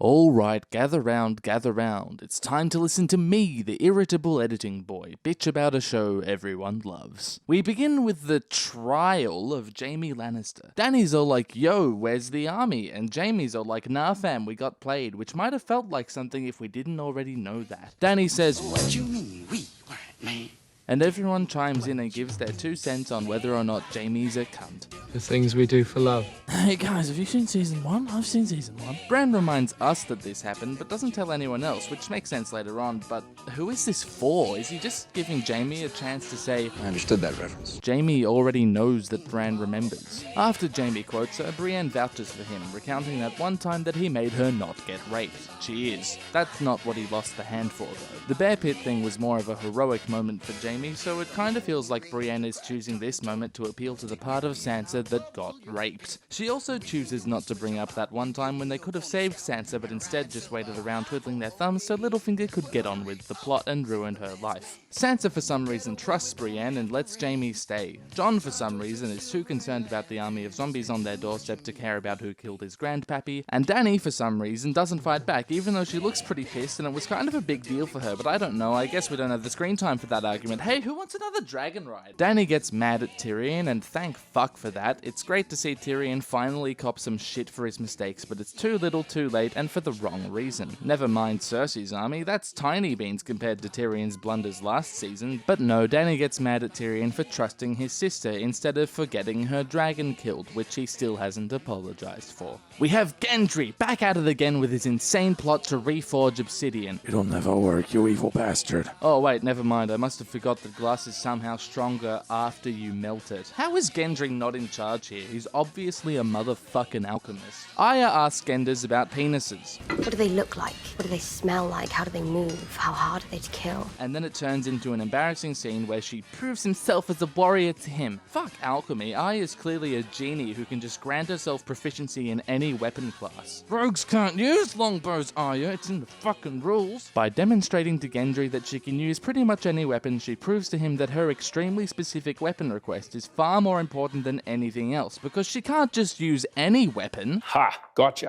Alright, gather round, gather round. It's time to listen to me, the irritable editing boy, bitch about a show everyone loves. We begin with the trial of Jaime Lannister. Dany's all like, yo, where's the army? And Jaime's all like, nah fam, we got played, which might have felt like something if we didn't already know that. Dany says, What you mean, we weren't, man? And everyone chimes in and gives their 2 cents on whether or not Jaime's a cunt. The things we do for love. Hey guys, have you seen season 1? I've seen season 1. Bran reminds us that this happened, but doesn't tell anyone else, which makes sense later on, but who is this for? Is he just giving Jaime a chance to say, I understood that reference. Jaime already knows that Bran remembers. After Jaime quotes her, Brienne vouches for him, recounting that one time that he made her not get raped. She is. That's not what he lost the hand for though. The bear pit thing was more of a heroic moment for Jaime, so it kinda feels like Brienne is choosing this moment to appeal to the part of Sansa that got raped. She also chooses not to bring up that one time when they could have saved Sansa but instead just waited around twiddling their thumbs so Littlefinger could get on with the plot and ruin her life. Sansa for some reason trusts Brienne and lets Jaime stay. Jon for some reason is too concerned about the army of zombies on their doorstep to care about who killed his grandpappy, and Dany for some reason doesn't fight back even though she looks pretty pissed and it was kind of a big deal for her, but I don't know, I guess we don't have the screen time for that argument. Hey, who wants another dragon ride? Dany gets mad at Tyrion and thank fuck for that. It's great to see Tyrion finally cop some shit for his mistakes, but it's too little too late and for the wrong reason. Never mind Cersei's army, that's tiny beans compared to Tyrion's blunders last season, but no, Dany gets mad at Tyrion for trusting his sister instead of for getting her dragon killed, which he still hasn't apologized for. We have Gendry back at it again with his insane plot to reforge obsidian. It'll never work, you evil bastard. Oh wait, never mind, I must have forgot that glass is somehow stronger after you melt it. How is Gendry not in charge here? He's obviously a motherfucking alchemist. Arya asks Genders about penises. What do they look like? What do they smell like? How do they move? How hard are they to kill? And then it turns into an embarrassing scene where she proves himself as a warrior to him. Fuck alchemy, Arya's clearly a genie who can just grant herself proficiency in any weapon class. Rogues can't use longbows, Arya, it's in the fucking rules. By demonstrating to Gendry that she can use pretty much any weapon, she proves to him that her extremely specific weapon request is far more important than anything else, because she can't just use any weapon. Ha! Gotcha.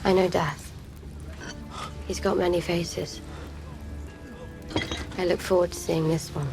I know death. He's got many faces. I look forward to seeing this one.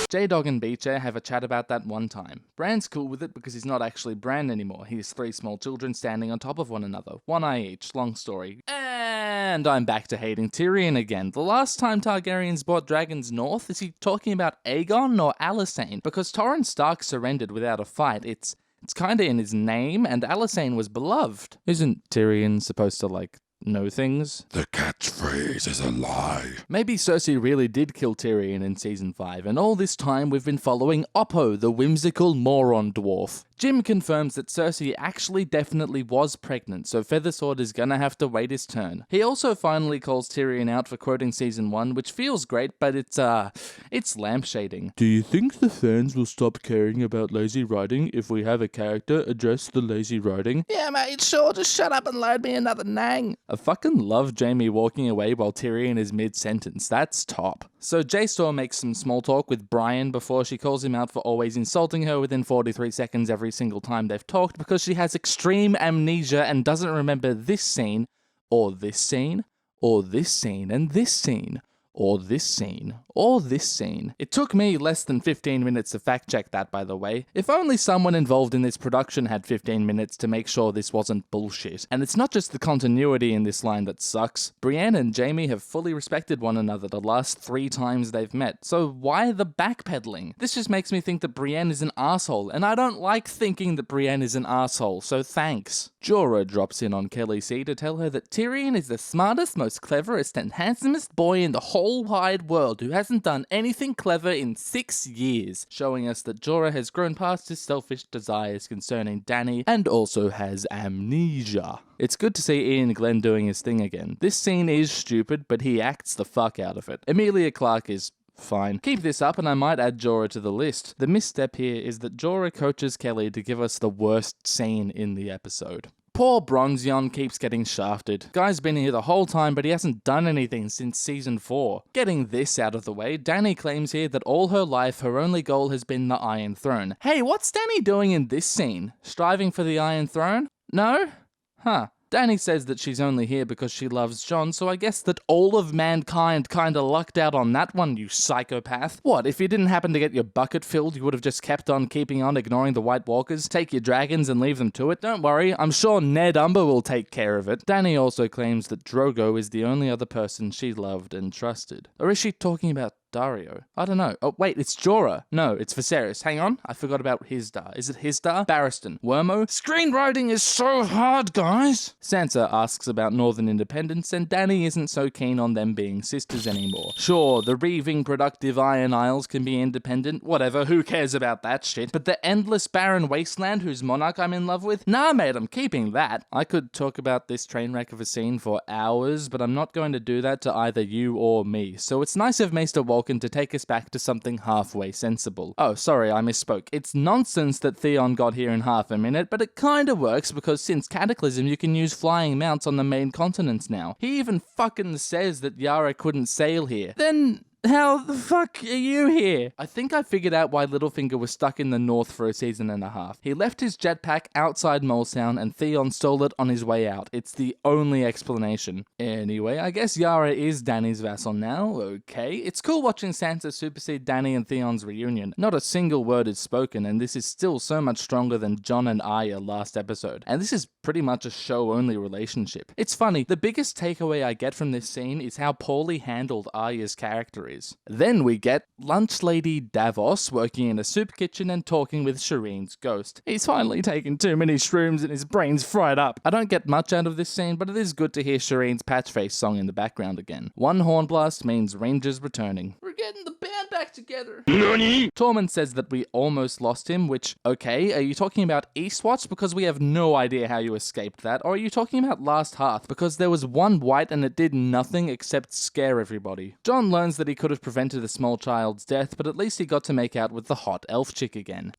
J-Dog and Beecher have a chat about that one time. Bran's cool with it because he's not actually Bran anymore. He has 3 small children standing on top of one another. One eye each. Long story. And I'm back to hating Tyrion again. The last time Targaryens brought dragons north, is he talking about Aegon or Alysanne? Because Torrhen Stark surrendered without a fight. It's kinda in his name, and Alysanne was beloved. Isn't Tyrion supposed to, know things? The catchphrase is a lie. Maybe Cersei really did kill Tyrion in season 5, and all this time we've been following Oppo, the whimsical moron dwarf. Jim confirms that Cersei actually definitely was pregnant, so Feathersword is gonna have to wait his turn. He also finally calls Tyrion out for quoting season 1, which feels great, but it's lampshading. Do you think the fans will stop caring about lazy writing if we have a character address the lazy writing? Yeah mate, sure, just shut up and load me another nang. I fucking love Jaime walking away while Tyrion is mid-sentence, that's top. So J-Store makes some small talk with Brian before she calls him out for always insulting her within 43 seconds every single time they've talked because she has extreme amnesia and doesn't remember this scene, or this scene, or this scene, and this scene, or this scene, or this scene. It took me less than 15 minutes to fact check that, by the way. If only someone involved in this production had 15 minutes to make sure this wasn't bullshit. And it's not just the continuity in this line that sucks. Brienne and Jaime have fully respected one another the last 3 times they've met, so why the backpedaling? This just makes me think that Brienne is an asshole, and I don't like thinking that Brienne is an asshole, so thanks. Jorah drops in on Kelly C to tell her that Tyrion is the smartest, most cleverest, and handsomest boy in the whole wide world who hasn't done anything clever in 6 years, showing us that Jorah has grown past his selfish desires concerning Dany and also has amnesia. It's good to see Ian Glenn doing his thing again. This scene is stupid, but he acts the fuck out of it. Emilia Clarke is fine. Keep this up and I might add Jorah to the list. The misstep here is that Jorah coaches Kelly to give us the worst scene in the episode. Poor Bronzion keeps getting shafted. Guy's been here the whole time, but he hasn't done anything since season 4. Getting this out of the way, Dany claims here that all her life her only goal has been the Iron Throne. Hey, what's Dany doing in this scene? Striving for the Iron Throne? No? Huh. Dany says that she's only here because she loves Jon, so I guess that all of mankind kinda lucked out on that one, you psychopath. What, if you didn't happen to get your bucket filled, you would have just kept on keeping on ignoring the White Walkers, take your dragons and leave them to it? Don't worry, I'm sure Ned Umber will take care of it. Dany also claims that Drogo is the only other person she loved and trusted. Or is she talking about Dario? I don't know. Oh, wait, it's Jorah. No, it's Viserys. Hang on, I forgot about Hisdar. Is it Hisdar? Barristan. Wormo? Screenwriting is so hard, guys! Sansa asks about Northern independence, and Dany isn't so keen on them being sisters anymore. Sure, the reaving, productive Iron Isles can be independent, whatever, who cares about that shit? But the endless barren wasteland whose monarch I'm in love with? Nah, mate, I'm keeping that. I could talk about this train wreck of a scene for hours, but I'm not going to do that to either you or me, so it's nice of Maester Walken to take us back to something halfway sensible. Oh, sorry, I misspoke. It's nonsense that Theon got here in half a minute, but it kinda works because since Cataclysm you can use flying mounts on the main continents now. He even fucking says that Yara couldn't sail here. Then how the fuck are you here? I think I figured out why Littlefinger was stuck in the north for a season and a half. He left his jetpack outside Molesound and Theon stole it on his way out. It's the only explanation. Anyway, I guess Yara is Dany's vassal now. Okay. It's cool watching Sansa supersede Dany and Theon's reunion. Not a single word is spoken, and this is still so much stronger than Jon and Arya last episode. And this is pretty much a show-only relationship. It's funny, the biggest takeaway I get from this scene is how poorly handled Arya's character is. Then we get Lunch Lady Davos working in a soup kitchen and talking with Shireen's ghost. He's finally taken too many shrooms and his brain's fried up. I don't get much out of this scene, but it is good to hear Shireen's Patchface song in the background again. One horn blast means Rangers returning. We're getting the band back together. NANI? Tormund says that we almost lost him, which, okay, are you talking about Eastwatch? Because we have no idea how you escaped that. Or are you talking about Last Hearth? Because there was one white and it did nothing except scare everybody. Jon learns that he could have prevented a small child's death, but at least he got to make out with the hot elf chick again.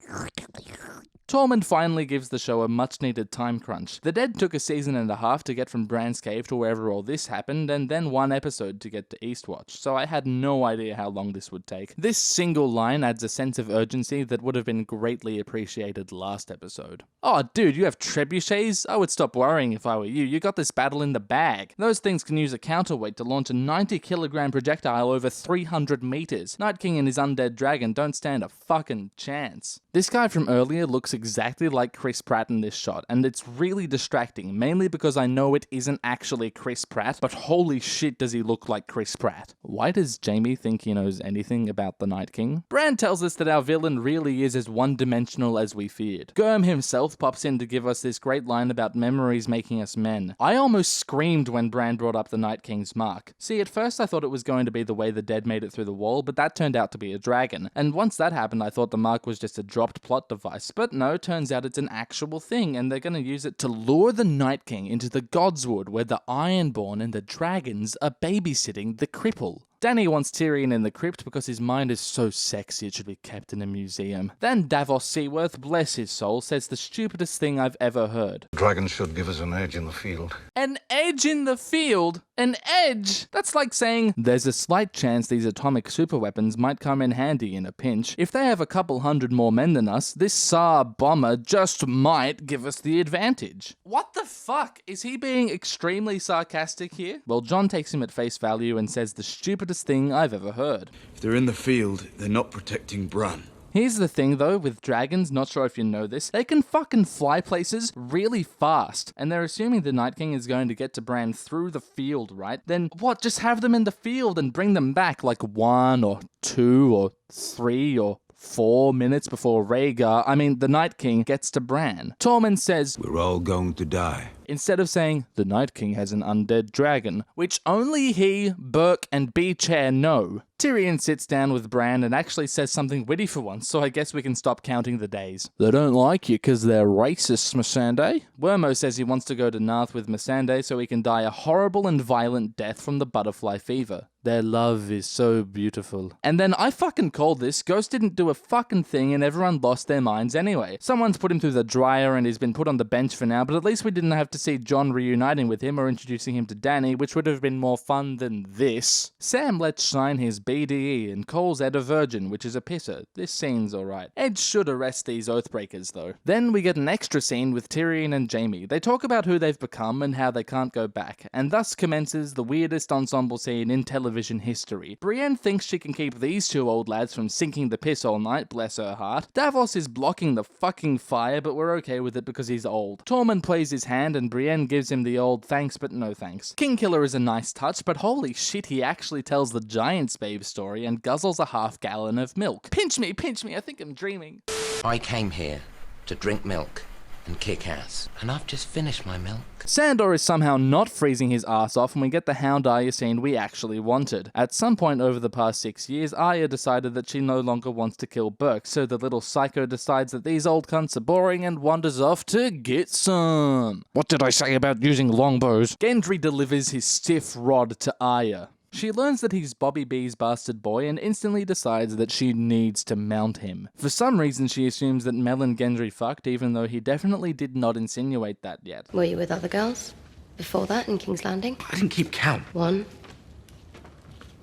Tormund finally gives the show a much-needed time crunch. The Dead took a season and a half to get from Bran's Cave to wherever all this happened, and then one episode to get to Eastwatch, so I had no idea how long this would take. This single line adds a sense of urgency that would have been greatly appreciated last episode. Oh, dude, you have trebuchets? I would stop worrying if I were you. You got this battle in the bag. Those things can use a counterweight to launch a 90-kilogram projectile over 300 meters. Night King and his undead dragon don't stand a fucking chance. This guy from earlier looks exactly like Chris Pratt in this shot, and it's really distracting, mainly because I know it isn't actually Chris Pratt, but holy shit does he look like Chris Pratt. Why does Jaime think he knows anything about the Night King? Bran tells us that our villain really is as one-dimensional as we feared. Gurm himself pops in to give us this great line about memories making us men. I almost screamed when Bran brought up the Night King's mark. See, at first I thought it was going to be the way the Dead made it through the wall, but that turned out to be a dragon, and once that happened I thought the mark was just a dropped plot device, but no, turns out it's an actual thing, and they're gonna use it to lure the Night King into the Godswood where the Ironborn and the dragons are babysitting the cripple. Dany wants Tyrion in the crypt because his mind is so sexy it should be kept in a museum. Then Davos Seaworth, bless his soul, says the stupidest thing I've ever heard. Dragons should give us an edge in the field. An edge in the field? An edge? That's like saying, there's a slight chance these atomic superweapons might come in handy in a pinch. If they have a couple hundred more men than us, this Tsar bomber just might give us the advantage. What the fuck? Is he being extremely sarcastic here? Well, Jon takes him at face value and says the stupidest thing I've ever heard. If they're in the field, they're not protecting Bran. Here's the thing though, with dragons, not sure if you know this, they can fucking fly places really fast. And they're assuming the Night King is going to get to Bran through the field, right? Then what, just have them in the field and bring them back like 1 or 2 or 3 or 4 minutes before the Night King gets to Bran. Tormund says, We're all going to die. Instead of saying, the Night King has an undead dragon, which only he, Burke, and B-Chair know. Tyrion sits down with Bran and actually says something witty for once, so I guess we can stop counting the days. They don't like you because they're racist, Missandei. Wormo says he wants to go to Narth with Missandei so he can die a horrible and violent death from the butterfly fever. Their love is so beautiful. And then I fucking called this. Ghost didn't do a fucking thing and everyone lost their minds anyway. Someone's put him through the dryer and he's been put on the bench for now, but at least we didn't have to to see John reuniting with him or introducing him to Danny, which would have been more fun than this. Sam lets shine his BDE and calls Ed a virgin, which is a pisser. This scene's alright. Ed should arrest these oathbreakers though. Then we get an extra scene with Tyrion and Jaime. They talk about who they've become and how they can't go back, and thus commences the weirdest ensemble scene in television history. Brienne thinks she can keep these two old lads from sinking the piss all night, bless her heart. Davos is blocking the fucking fire, but we're okay with it because he's old. Tormund plays his hand and Brienne gives him the old thanks but no thanks. Kingkiller is a nice touch, but holy shit, he actually tells the Giant's Babe story and guzzles a half-gallon of milk. Pinch me, I think I'm dreaming. I came here to drink milk and kick ass, and I've just finished my milk. Sandor is somehow not freezing his ass off and we get the Hound Arya scene we actually wanted. At some point over the past 6 years, Arya decided that she no longer wants to kill Burke, so the little psycho decides that these old cunts are boring and wanders off to get some. What did I say about using longbows? Gendry delivers his stiff rod to Arya. She learns that he's Bobby B's bastard boy and instantly decides that she needs to mount him. For some reason she assumes that Mel and Gendry fucked, even though he definitely did not insinuate that yet. Were you with other girls? Before that in King's Landing? I didn't keep count. 1,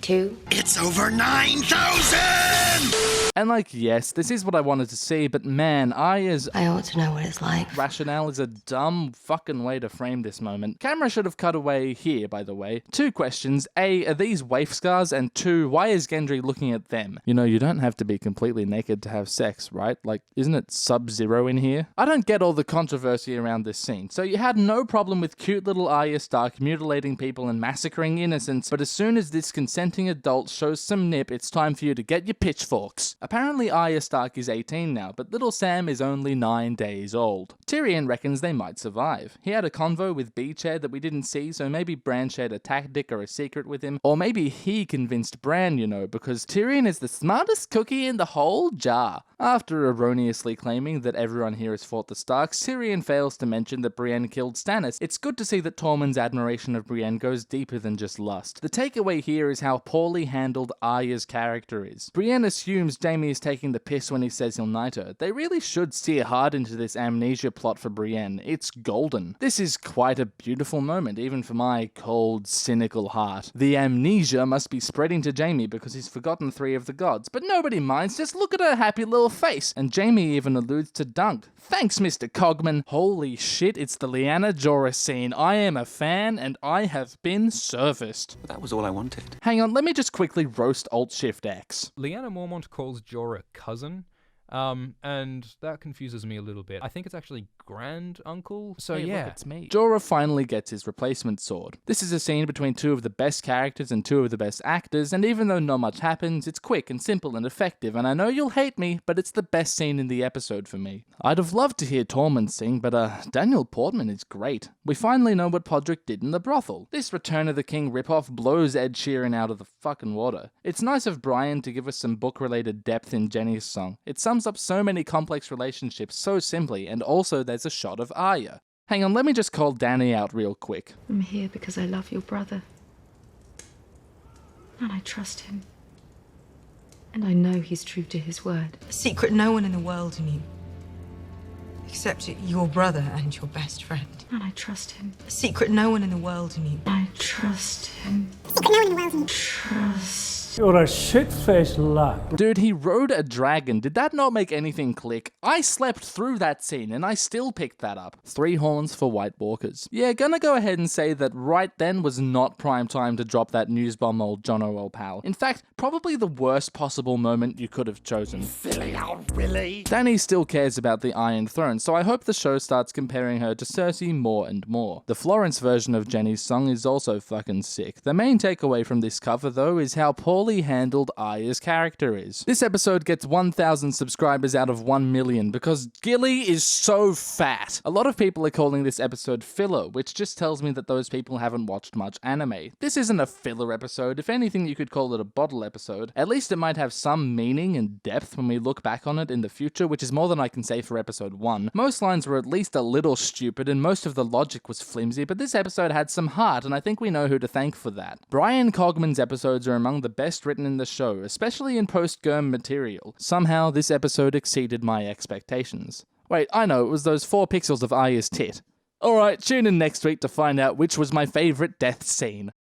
2. It's over 9,000! And yes, this is what I wanted to see, but man, Arya's I ought to know what it's like. rationale is a dumb fucking way to frame this moment. Camera should have cut away here, by the way. 2 questions. A, are these waif scars? And 2, why is Gendry looking at them? You know, you don't have to be completely naked to have sex, right? Isn't it Sub-Zero in here? I don't get all the controversy around this scene. So you had no problem with cute little Arya Stark mutilating people and massacring innocents, but as soon as this consenting adult shows some nip, it's time for you to get your pitchforks. Apparently Arya Stark is 18 now, but little Sam is only 9 days old. Tyrion reckons they might survive. He had a convo with Beachhead that we didn't see, so maybe Bran shared a tactic or a secret with him, or maybe he convinced Bran, you know, because Tyrion is the smartest cookie in the whole jar. After erroneously claiming that everyone here has fought the Starks, Tyrion fails to mention that Brienne killed Stannis. It's good to see that Tormund's admiration of Brienne goes deeper than just lust. The takeaway here is how poorly handled Arya's character is. Brienne assumes Jaime is taking the piss when he says he'll knight her. They really should steer hard into this amnesia plot for Brienne. It's golden. This is quite a beautiful moment, even for my cold, cynical heart. The amnesia must be spreading to Jaime because he's forgotten 3 of the gods, but nobody minds, just look at her happy little face. And Jaime even alludes to Dunk. Thanks, Mr. Cogman. Holy shit, it's the Lyanna Jorah scene. I am a fan and I have been serviced. That was all I wanted. Hang on, let me just quickly roast Alt-Shift-X. Lyanna Mormont calls Jorah cousin, and that confuses me a little bit. I think it's actually grand uncle. So Hey, yeah, look, it's me. Jorah finally gets his replacement sword. This is a scene between 2 of the best characters and 2 of the best actors, and even though not much happens, it's quick and simple and effective, and I know you'll hate me, but it's the best scene in the episode for me. I'd have loved to hear Tormund sing, but Daniel Portman is great. We finally know what Podrick did in the brothel. This Return of the King ripoff blows Ed Sheeran out of the fucking water. It's nice of Brian to give us some book-related depth in Jenny's song. It sums up so many complex relationships so simply, and also there's a shot of Arya. Hang on, let me just call Danny out real quick. I'm here because I love your brother. And I trust him. And I know he's true to his word. A secret no one in the world knew. Except your brother and your best friend. And I trust him. A secret no one in the world knew. I trust him. Trust. You're a shit-faced lad. Dude, he rode a dragon. Did that not make anything click? I slept through that scene and I still picked that up. 3 horns for White Walkers. Yeah, gonna go ahead and say that right then was not prime time to drop that news bomb old Jono old pal. In fact, probably the worst possible moment you could have chosen. Silly old Willy. Dany still cares about the Iron Throne, so I hope the show starts comparing her to Cersei more and more. The Florence version of Jenny's song is also fucking sick. The main takeaway from this cover though is how poorly handled Arya's character is. This episode gets 1,000 subscribers out of 1 million because Gilly is so fat. A lot of people are calling this episode filler, which just tells me that those people haven't watched much anime. This isn't a filler episode. If anything, you could call it a bottle episode. At least it might have some meaning and depth when we look back on it in the future, which is more than I can say for episode 1. Most lines were at least a little stupid and most of the logic was flimsy, but this episode had some heart and I think we know who to thank for that. Brian Cogman's episodes are among the best written in the show, especially in post-Germ material. Somehow, this episode exceeded my expectations. Wait, I know, it was those 4 pixels of Arya's tit. Alright, tune in next week to find out which was my favourite death scene.